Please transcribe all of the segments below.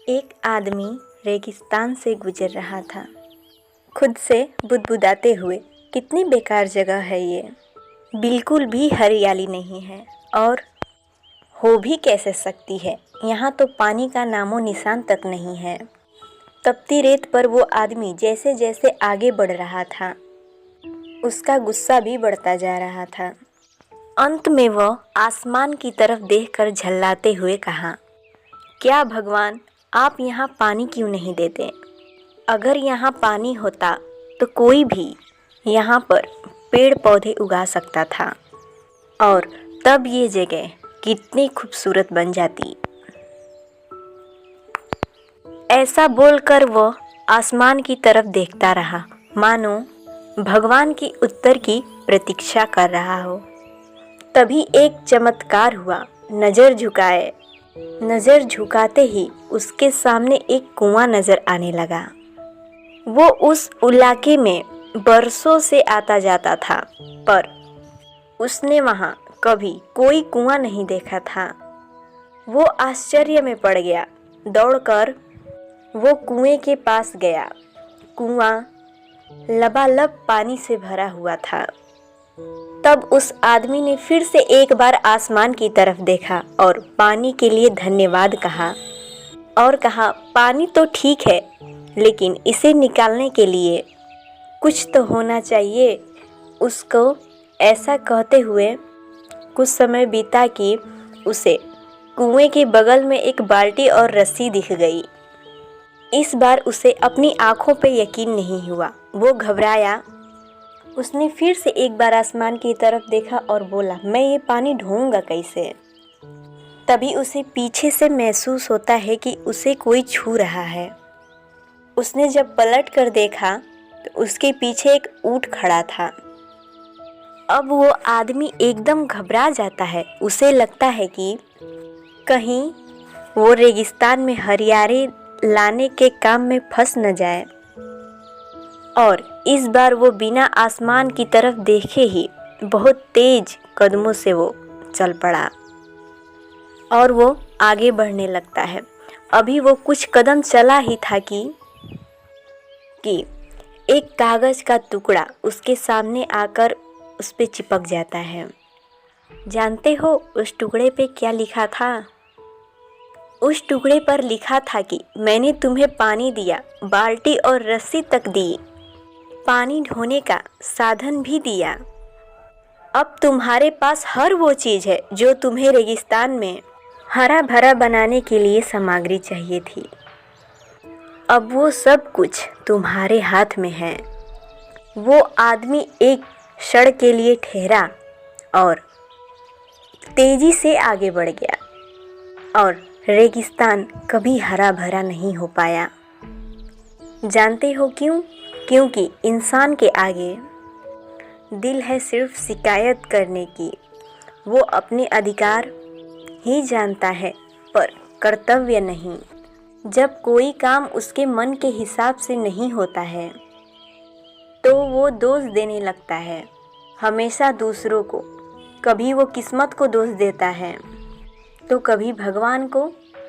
एक आदमी रेगिस्तान से गुजर रहा था, खुद से बुदबुदाते हुए। कितनी बेकार जगह है ये, बिल्कुल भी हरियाली नहीं है और हो भी कैसे सकती है। यहाँ तो पानी का नामो निशान तक नहीं है। तपती रेत पर वो आदमी जैसे जैसे आगे बढ़ रहा था, उसका गुस्सा भी बढ़ता जा रहा था। अंत में वह आसमान की तरफ देखकर झल्लाते हुए कहा, क्या भगवान, आप यहाँ पानी क्यों नहीं देते? अगर यहाँ पानी होता तो कोई भी यहाँ पर पेड़ पौधे उगा सकता था और तब ये जगह कितनी खूबसूरत बन जाती। ऐसा बोलकर वह आसमान की तरफ देखता रहा, मानो भगवान की उत्तर की प्रतीक्षा कर रहा हो। तभी एक चमत्कार हुआ। नज़र झुकाते ही उसके सामने एक कुआं नज़र आने लगा। वो उस इलाके में बरसों से आता जाता था, पर उसने वहाँ कभी कोई कुआं नहीं देखा था। वो आश्चर्य में पड़ गया। दौड़कर वो कुएं के पास गया। कुआं लबालब पानी से भरा हुआ था। तब उस आदमी ने फिर से एक बार आसमान की तरफ देखा और पानी के लिए धन्यवाद कहा और कहा, पानी तो ठीक है, लेकिन इसे निकालने के लिए कुछ तो होना चाहिए। उसको ऐसा कहते हुए कुछ समय बीता कि उसे कुएं के बगल में एक बाल्टी और रस्सी दिख गई। इस बार उसे अपनी आंखों पे यकीन नहीं हुआ। वो घबराया। उसने फिर से एक बार आसमान की तरफ देखा और बोला, मैं ये पानी ढूंढूंगा कैसे? तभी उसे पीछे से महसूस होता है कि उसे कोई छू रहा है। उसने जब पलट कर देखा तो उसके पीछे एक ऊंट खड़ा था। अब वो आदमी एकदम घबरा जाता है। उसे लगता है कि कहीं वो रेगिस्तान में हरियाली लाने के काम में फंस न जाए। और इस बार वो बिना आसमान की तरफ देखे ही बहुत तेज कदमों से वो चल पड़ा और वो आगे बढ़ने लगता है। अभी वो कुछ कदम चला ही था कि एक कागज का टुकड़ा उसके सामने आकर उस पे चिपक जाता है। जानते हो उस टुकड़े पे क्या लिखा था? उस टुकड़े पर लिखा था कि मैंने तुम्हें पानी दिया, बाल्टी और रस्सी तक दी, पानी ढोने का साधन भी दिया। अब तुम्हारे पास हर वो चीज़ है जो तुम्हें रेगिस्तान में हरा भरा बनाने के लिए सामग्री चाहिए थी। अब वो सब कुछ तुम्हारे हाथ में है। वो आदमी एक क्षण के लिए ठहरा और तेजी से आगे बढ़ गया और रेगिस्तान कभी हरा भरा नहीं हो पाया। जानते हो क्यों? क्योंकि इंसान के आगे दिल है सिर्फ शिकायत करने की। वो अपने अधिकार ही जानता है, पर कर्तव्य नहीं। जब कोई काम उसके मन के हिसाब से नहीं होता है तो वो दोष देने लगता है, हमेशा दूसरों को। कभी वो किस्मत को दोष देता है, तो कभी भगवान को,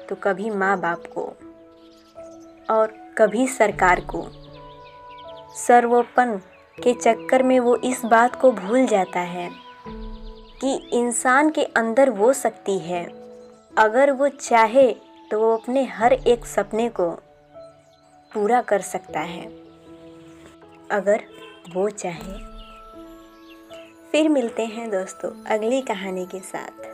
तो कभी माँ बाप को और कभी सरकार को। सर्वोपन के चक्कर में वो इस बात को भूल जाता है कि इंसान के अंदर वो शक्ति है। अगर वो चाहे तो वो अपने हर एक सपने को पूरा कर सकता है, अगर वो चाहे। फिर मिलते हैं दोस्तों अगली कहानी के साथ।